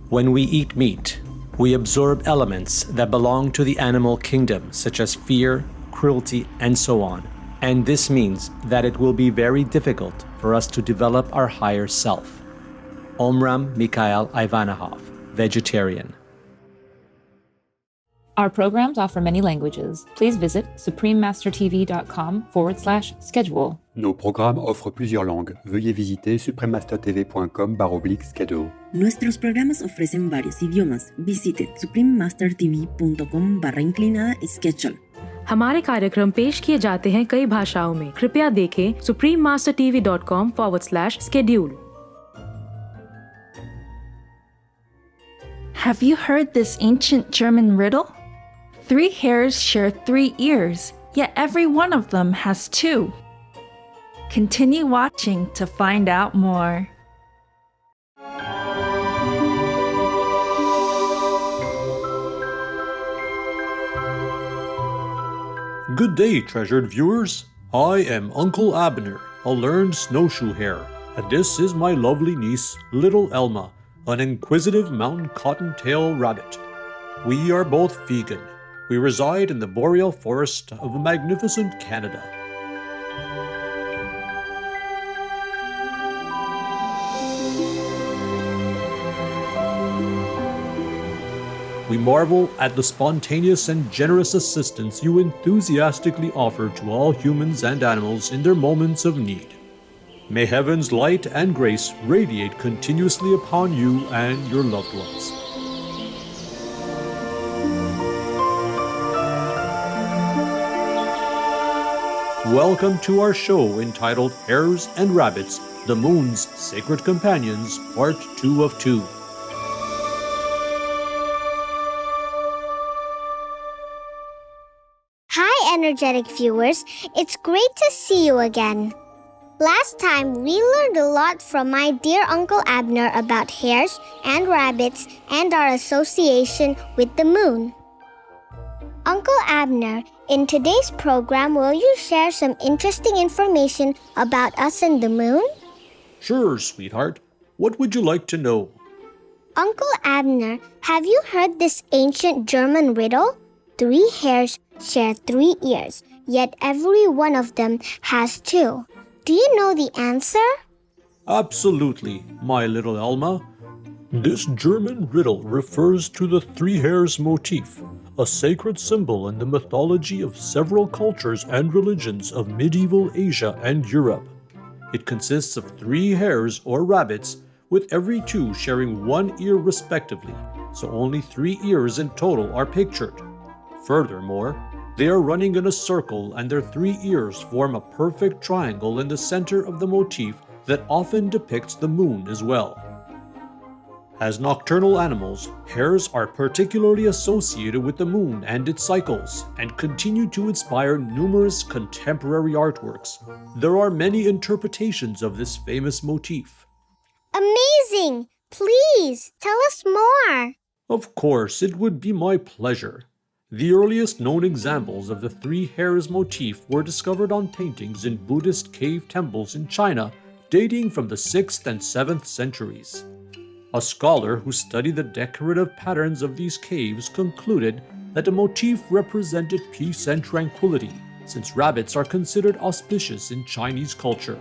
When we eat meat, we absorb elements that belong to the animal kingdom, such as fear, cruelty, and so on. And this means that it will be very difficult for us to develop our higher self. Omram Mikhail Ivanahov, vegetarian. Our programs offer many languages. Please visit suprememastertv.com/schedule. Nos programmes offrent plusieurs langues. Veuillez visiter suprememastertv.com/schedule. Nuestros programas ofrecen varios idiomas. Visite suprememastertv.com/schedule. हमारे कार्यक्रम पेश किए जाते हैं कई भाषाओं में. कृपया देखें suprememastertv.com/schedule. Have you heard this ancient German riddle? 3 hares share 3 ears, yet every one of them has 2. Continue watching to find out more. Good day, treasured viewers. I am Uncle Abner, a learned snowshoe hare, and this is my lovely niece, Little Elma, an inquisitive mountain cottontail rabbit. We are both vegan. We reside in the boreal forest of magnificent Canada. We marvel at the spontaneous and generous assistance you enthusiastically offer to all humans and animals in their moments of need. May heaven's light and grace radiate continuously upon you and your loved ones. Welcome to our show entitled Hares and Rabbits, the Moon's Sacred Companions, Part 2 of 2. Hi, energetic viewers. It's great to see you again. Last time, we learned a lot from my dear Uncle Abner about hares and rabbits and our association with the moon. Uncle Abner, in today's program, will you share some interesting information about us and the moon? Sure, sweetheart. What would you like to know? Uncle Abner, have you heard this ancient German riddle? 3 hares share 3 ears, yet every one of them has 2. Do you know the answer? Absolutely, my little Elma. This German riddle refers to the 3 hares motif, a sacred symbol in the mythology of several cultures and religions of medieval Asia and Europe. It consists of 3 hares or rabbits, with every 2 sharing 1 ear respectively, so only 3 ears in total are pictured. Furthermore, they are running in a circle and their 3 ears form a perfect triangle in the center of the motif that often depicts the moon as well. As nocturnal animals, hares are particularly associated with the moon and its cycles and continue to inspire numerous contemporary artworks. There are many interpretations of this famous motif. Amazing! Please, tell us more. Of course, it would be my pleasure. The earliest known examples of the 3 hares motif were discovered on paintings in Buddhist cave temples in China, dating from the 6th and 7th centuries. A scholar who studied the decorative patterns of these caves concluded that the motif represented peace and tranquility, since rabbits are considered auspicious in Chinese culture.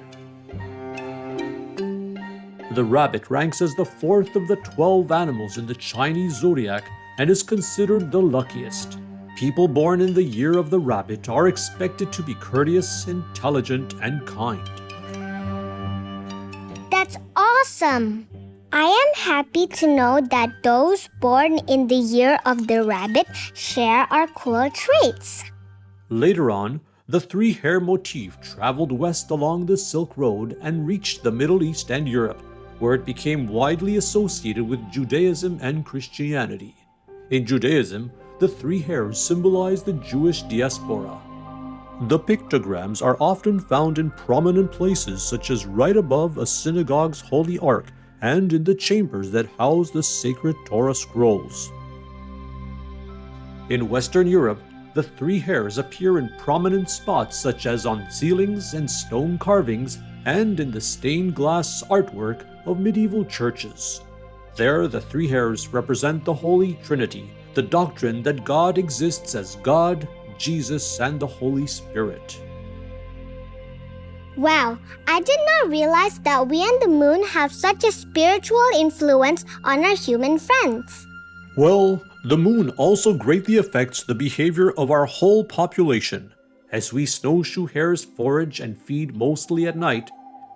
The rabbit ranks as the 4th of the 12 animals in the Chinese zodiac and is considered the luckiest. People born in the year of the rabbit are expected to be courteous, intelligent, and kind. That's awesome! I am happy to know that those born in the year of the rabbit share our cool traits. Later on, the 3 hare motif traveled west along the Silk Road and reached the Middle East and Europe, where it became widely associated with Judaism and Christianity. In Judaism, the 3 hares symbolize the Jewish diaspora. The pictograms are often found in prominent places such as right above a synagogue's holy ark and in the chambers that house the sacred Torah scrolls. In Western Europe, the 3 hares appear in prominent spots such as on ceilings and stone carvings and in the stained glass artwork of medieval churches. There, the three hares represent the Holy Trinity, the doctrine that God exists as God, Jesus, and the Holy Spirit. Wow, I did not realize that we and the moon have such a spiritual influence on our human friends. Well, the moon also greatly affects the behavior of our whole population. As we snowshoe hares forage and feed mostly at night,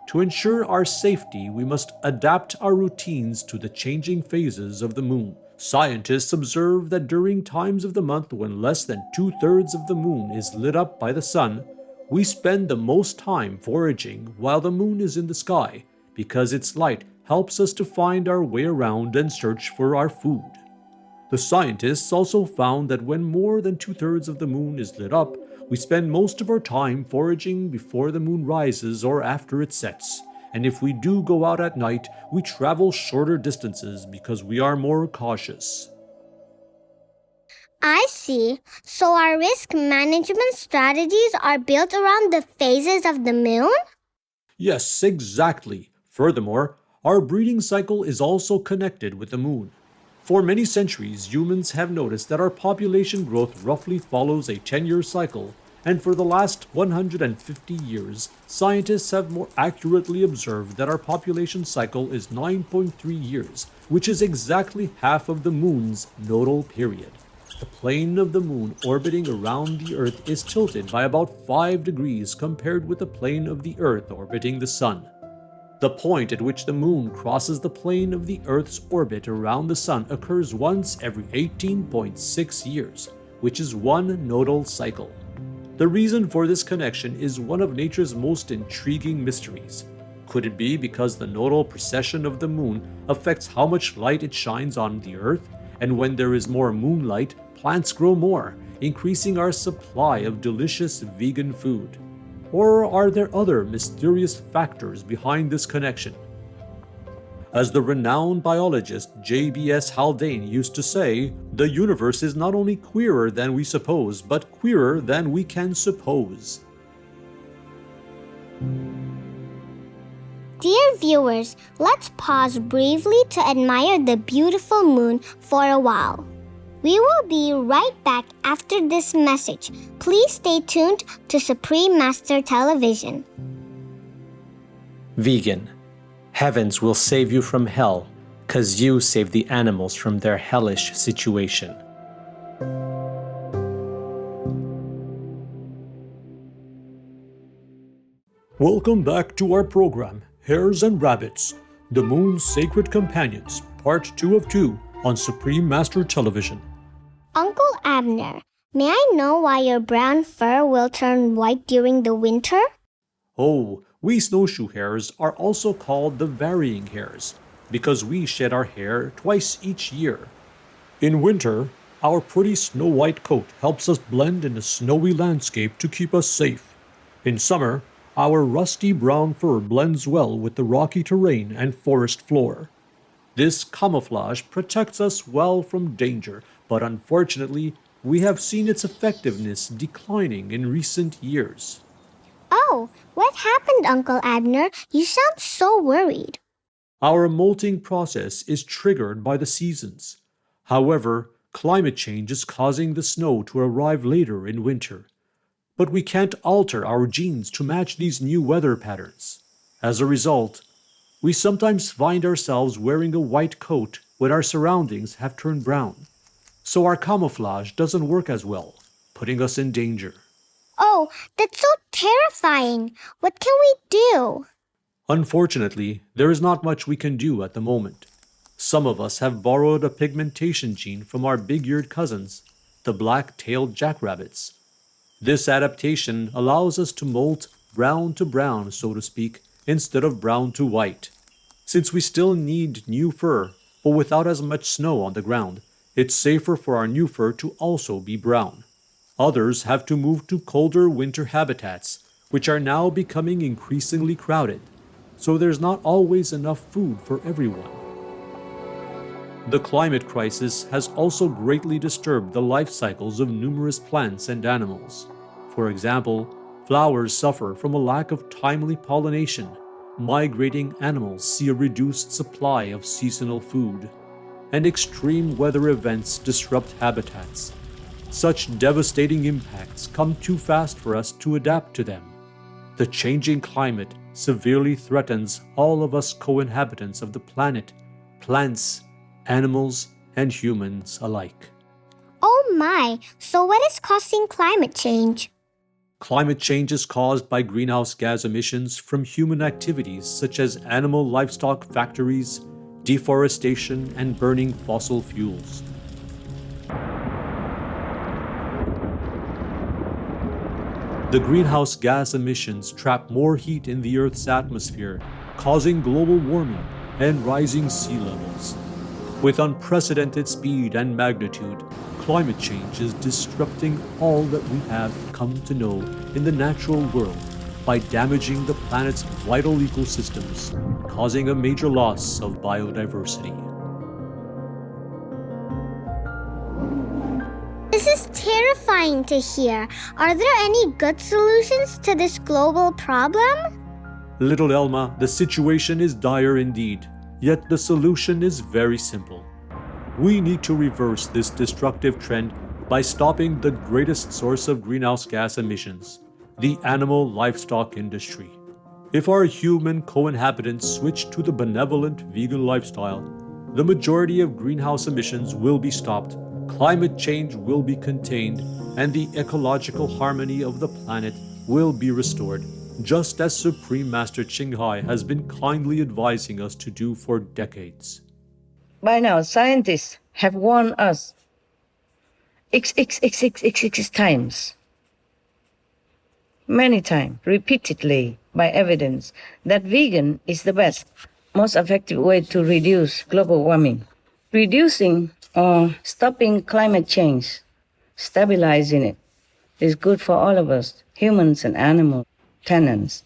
to ensure our safety, we must adapt our routines to the changing phases of the moon. Scientists observe that during times of the month when less than 2/3 of the moon is lit up by the sun, we spend the most time foraging while the moon is in the sky, because its light helps us to find our way around and search for our food. The scientists also found that when more than 2/3 of the moon is lit up, we spend most of our time foraging before the moon rises or after it sets. And if we do go out at night, we travel shorter distances because we are more cautious. I see. So our risk management strategies are built around the phases of the moon? Yes, exactly. Furthermore, our breeding cycle is also connected with the moon. For many centuries, humans have noticed that our population growth roughly follows a 10-year cycle, and for the last 150 years, scientists have more accurately observed that our population cycle is 9.3 years, which is exactly half of the moon's nodal period. The plane of the moon orbiting around the Earth is tilted by about 5 degrees compared with the plane of the Earth orbiting the sun. The point at which the moon crosses the plane of the Earth's orbit around the sun occurs once every 18.6 years, which is one nodal cycle. The reason for this connection is one of nature's most intriguing mysteries. Could it be because the nodal precession of the moon affects how much light it shines on the Earth, and when there is more moonlight, plants grow more, increasing our supply of delicious vegan food? Or are there other mysterious factors behind this connection? As the renowned biologist J.B.S. Haldane used to say, the universe is not only queerer than we suppose, but queerer than we can suppose. Dear viewers, let's pause briefly to admire the beautiful moon for a while. We will be right back after this message. Please stay tuned to Supreme Master Television. Vegan. Heavens will save you from hell, 'cause you saved the animals from their hellish situation. Welcome back to our program, Hares and Rabbits, the Moon's Sacred Companions, Part 2 of 2 on Supreme Master Television. Uncle Abner, may I know why your brown fur will turn white during the winter? Oh, we snowshoe hares are also called the varying hares because we shed our hair twice each year. In winter, our pretty snow-white coat helps us blend in the snowy landscape to keep us safe. In summer, our rusty brown fur blends well with the rocky terrain and forest floor. This camouflage protects us well from danger, but unfortunately, we have seen its effectiveness declining in recent years. Oh, what happened, Uncle Abner? You sound so worried. Our molting process is triggered by the seasons. However, climate change is causing the snow to arrive later in winter. But we can't alter our genes to match these new weather patterns. As a result, we sometimes find ourselves wearing a white coat when our surroundings have turned brown. So our camouflage doesn't work as well, putting us in danger. Oh, that's so terrifying. What can we do? Unfortunately, there is not much we can do at the moment. Some of us have borrowed a pigmentation gene from our big-eared cousins, the black-tailed jackrabbits. This adaptation allows us to molt brown to brown, so to speak, instead of brown to white. Since we still need new fur, but without as much snow on the ground, it's safer for our new fur to also be brown. Others have to move to colder winter habitats, which are now becoming increasingly crowded, so there's not always enough food for everyone. The climate crisis has also greatly disturbed the life cycles of numerous plants and animals. For example, flowers suffer from a lack of timely pollination, migrating animals see a reduced supply of seasonal food, and extreme weather events disrupt habitats. Such devastating impacts come too fast for us to adapt to them. The changing climate severely threatens all of us co-inhabitants of the planet, plants, animals, and humans alike. Oh my, so what is causing climate change? Climate change is caused by greenhouse gas emissions from human activities such as animal livestock factories, deforestation, and burning fossil fuels. The greenhouse gas emissions trap more heat in the Earth's atmosphere, causing global warming and rising sea levels. With unprecedented speed and magnitude, climate change is disrupting all that we have come to know in the natural world by damaging the planet's vital ecosystems, causing a major loss of biodiversity. This is terrifying to hear. Are there any good solutions to this global problem? Little Elma, the situation is dire indeed, yet the solution is very simple. We need to reverse this destructive trend by stopping the greatest source of greenhouse gas emissions, the animal livestock industry. If our human co-inhabitants switch to the benevolent vegan lifestyle, the majority of greenhouse emissions will be stopped, climate change will be contained, and the ecological harmony of the planet will be restored, just as Supreme Master Qinghai has been kindly advising us to do for decades. By now, scientists have warned us x times, many times, repeatedly, by evidence that vegan is the best, most effective way to reduce global warming. Reducing or stopping climate change, stabilizing it, is good for all of us, humans and animals, tenants.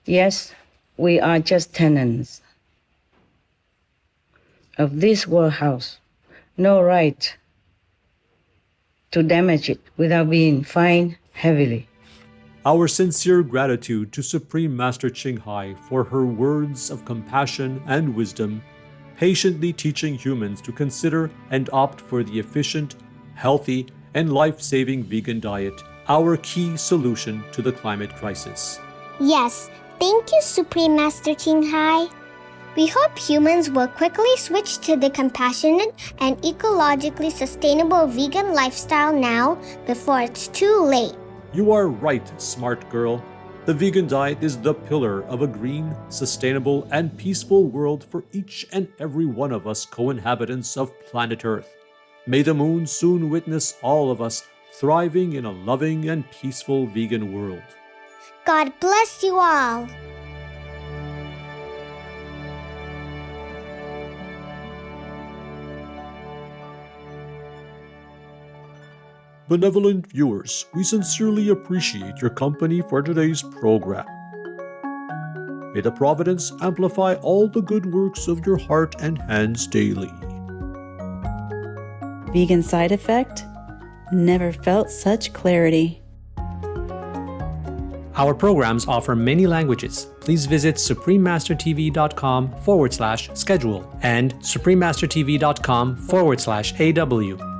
Yes, we are just tenants of this world house. No right to damage it without being fined heavily. Our sincere gratitude to Supreme Master Qinghai for her words of compassion and wisdom, patiently teaching humans to consider and opt for the efficient, healthy, and life-saving vegan diet, our key solution to the climate crisis. Yes, thank you, Supreme Master Qinghai. We hope humans will quickly switch to the compassionate and ecologically sustainable vegan lifestyle now before it's too late. You are right, smart girl. The vegan diet is the pillar of a green, sustainable, and peaceful world for each and every one of us co-inhabitants of planet Earth. May the moon soon witness all of us thriving in a loving and peaceful vegan world. God bless you all. Benevolent viewers, we sincerely appreciate your company for today's program. May the Providence amplify all the good works of your heart and hands daily. Vegan side effect? Never felt such clarity. Our programs offer many languages. Please visit suprememastertv.com/schedule and suprememastertv.com/AW.